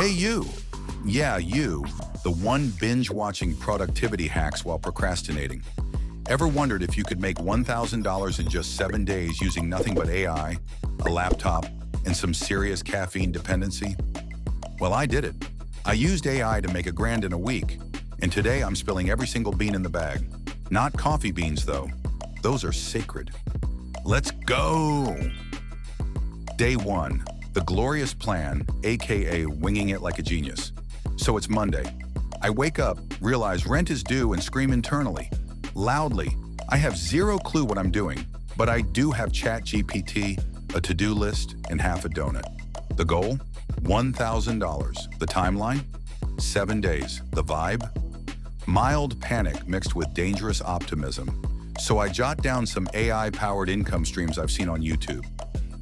Hey you! Yeah, you, the one binge-watching productivity hacks while procrastinating. Ever wondered if you could make $1,000 in just 7 days using nothing but AI, a laptop, and some serious caffeine dependency? Well, I did it. I used AI to make $1,000 in a week, and today I'm spilling every single bean in the bag. Not coffee beans, though. Those are sacred. Let's go! Day 1. The glorious plan, aka winging it like a genius. So it's Monday. I wake up, realize rent is due, and scream internally, loudly. I have zero clue what I'm doing, but I do have ChatGPT, a to-do list, and half a donut. The goal? $1,000. The timeline? 7 days. The vibe? Mild panic mixed with dangerous optimism. So I jot down some AI-powered income streams I've seen on YouTube.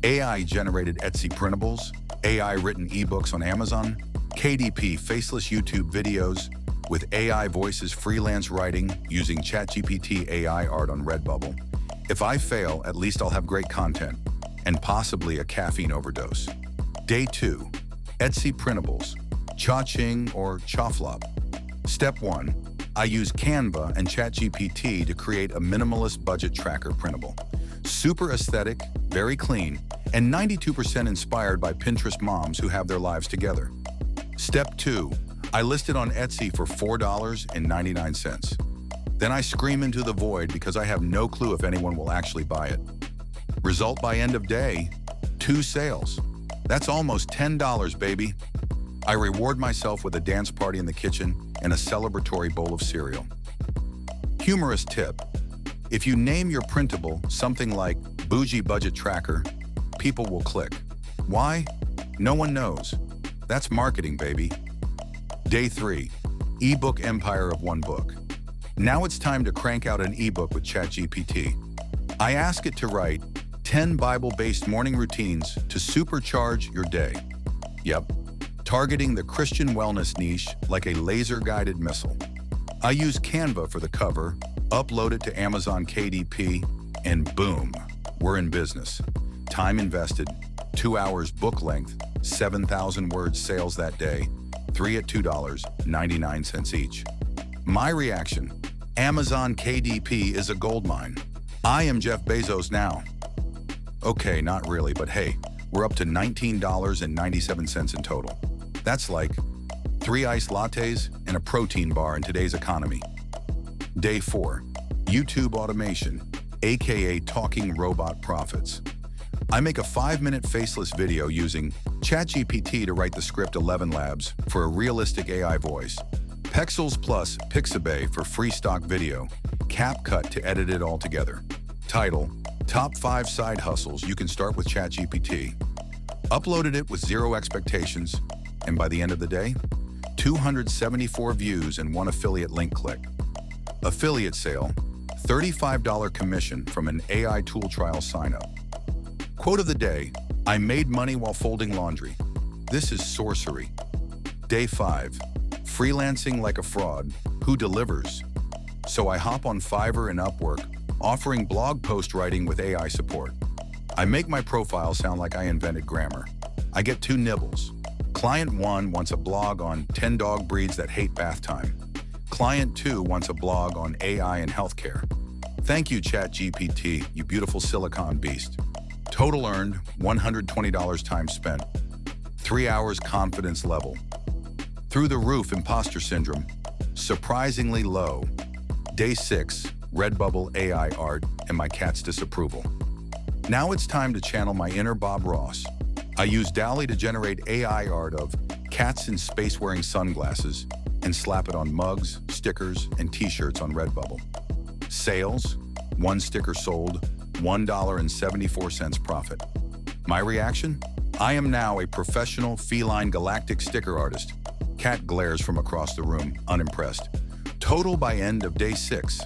AI-generated Etsy printables, AI-written ebooks on Amazon, KDP faceless YouTube videos with AI voices freelance writing using ChatGPT AI art on Redbubble. If I fail, at least I'll have great content and possibly a caffeine overdose. Day 2. Etsy printables, cha-ching or cha-flop. Step 1. I use Canva and ChatGPT to create a minimalist budget tracker printable. Super aesthetic, very clean, and 92% inspired by Pinterest moms who have their lives together. Step 2. I list it on Etsy for $4.99. Then I scream into the void because I have no clue if anyone will actually buy it. Result by end of day, 2 sales. That's almost $10, baby. I reward myself with a dance party in the kitchen and a celebratory bowl of cereal. Humorous tip. If you name your printable something like Bougie Budget Tracker, people will click. Why? No one knows. That's marketing, baby. Day 3. Ebook empire of one book. Now it's time to crank out an ebook with ChatGPT. I ask it to write 10 Bible-based morning routines to supercharge your day. Yep, targeting the Christian wellness niche like a laser-guided missile. I use Canva for the cover, upload it to Amazon KDP, and boom, we're in business. Time invested, 2 hours book length, 7,000 words sales that day, 3 at $2.99 each. My reaction, Amazon KDP is a goldmine. I am Jeff Bezos now. Okay, not really, but hey, we're up to $19.97 in total. That's like 3 iced lattes and a protein bar in today's economy. Day 4. YouTube automation, aka talking robot profits. I make a 5-minute faceless video using ChatGPT to write the script 11 Labs for a realistic AI voice, Pexels plus Pixabay for free stock video, CapCut to edit it all together. Title, Top 5 Side Hustles You Can Start with ChatGPT. Uploaded it with zero expectations, and by the end of the day, 274 views and 1 affiliate link click. Affiliate sale, $35 commission from an AI tool trial sign-up. Quote of the day, I made money while folding laundry. This is sorcery. Day 5, freelancing like a fraud, who delivers? So I hop on Fiverr and Upwork, offering blog post writing with AI support. I make my profile sound like I invented grammar. I get 2 nibbles. Client 1 wants a blog on 10 dog breeds that hate bath time. Client 2 wants a blog on AI and healthcare. Thank you, ChatGPT, you beautiful silicon beast. Total earned, $120 time spent. 3 hours confidence level. Through the roof imposter syndrome. Surprisingly low. Day 6, Redbubble AI art and my cat's disapproval. Now it's time to channel my inner Bob Ross. I use DALL-E to generate AI art of cats in space-wearing sunglasses and slap it on mugs, stickers, and t-shirts on Redbubble. Sales, 1 sticker sold, $1.74 profit. My reaction? I am now a professional feline galactic sticker artist. Cat glares from across the room, unimpressed. Total by end of day 6.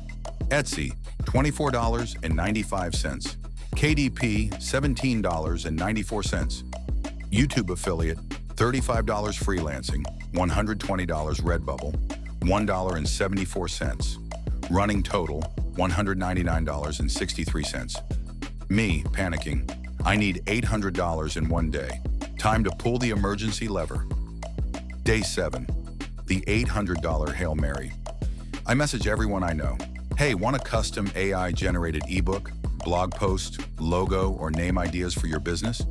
Etsy, $24.95. KDP, $17.94. YouTube affiliate, $35 freelancing, $120 Redbubble, $1.74. Running total, $199.63. Me, panicking. I need $800 in 1 day. Time to pull the emergency lever. Day 7, the $800 Hail Mary. I message everyone I know. Hey, want a custom AI-generated ebook, blog post, logo, or name ideas for your business?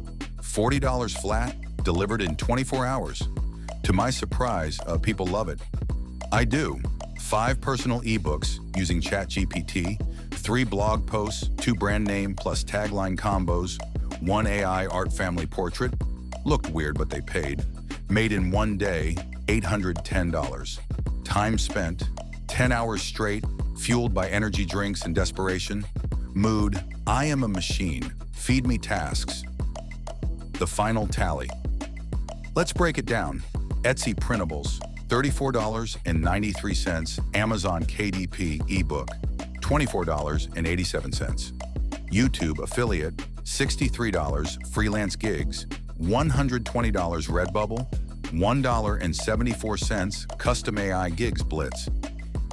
$40 flat, delivered in 24 hours. To my surprise, people love it. I do. 5 personal ebooks using ChatGPT, 3 blog posts, 2 brand name plus tagline combos, 1 AI art family portrait. Looked weird, but they paid. Made in 1 day, $810. Time spent, 10 hours straight, fueled by energy drinks and desperation. Mood, I am a machine. Feed me tasks. The final tally. Let's break it down. Etsy printables, $34.93. Amazon KDP ebook, $24.87. YouTube affiliate, $63. Freelance gigs, $120. Redbubble, $1.74. Custom AI gigs blitz,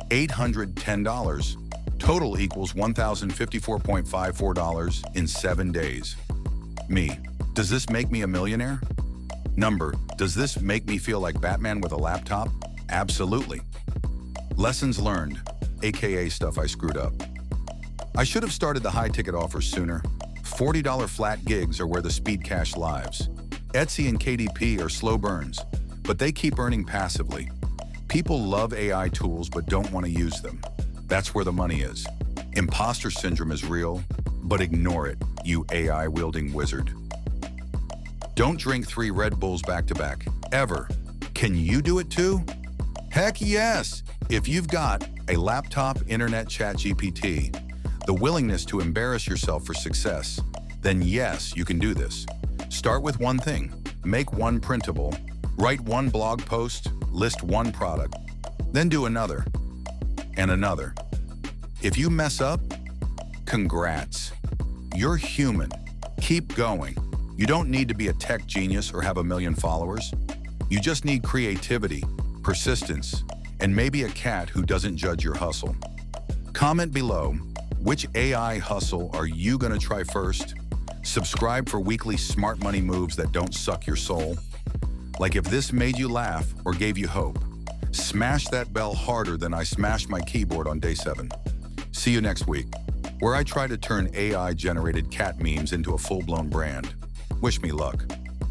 $810. Total equals $1,054.54 in 7 days. Me, does this make me a millionaire? Number, does this make me feel like Batman with a laptop? Absolutely. Lessons learned, aka stuff I screwed up. I should have started the high-ticket offers sooner. $40 flat gigs are where the speed cash lives. Etsy and KDP are slow burns, but they keep earning passively. People love AI tools but don't want to use them. That's where the money is. Imposter syndrome is real, but ignore it, you AI-wielding wizard. Don't drink 3 Red Bulls back-to-back, ever. Can you do it too? Heck yes! If you've got a laptop, internet, ChatGPT, the willingness to embarrass yourself for success, then yes, you can do this. Start with one thing. Make 1 printable, write 1 blog post, list 1 product, then do another and another. If you mess up, congrats. You're human. Keep going. You don't need to be a tech genius or have a million followers. You just need creativity, persistence, and maybe a cat who doesn't judge your hustle. Comment below, which AI hustle are you gonna try first? Subscribe for weekly smart money moves that don't suck your soul. Like if this made you laugh or gave you hope, smash that bell harder than I smashed my keyboard on day 7. See you next week, where I try to turn AI-generated cat memes into a full-blown brand. Wish me luck.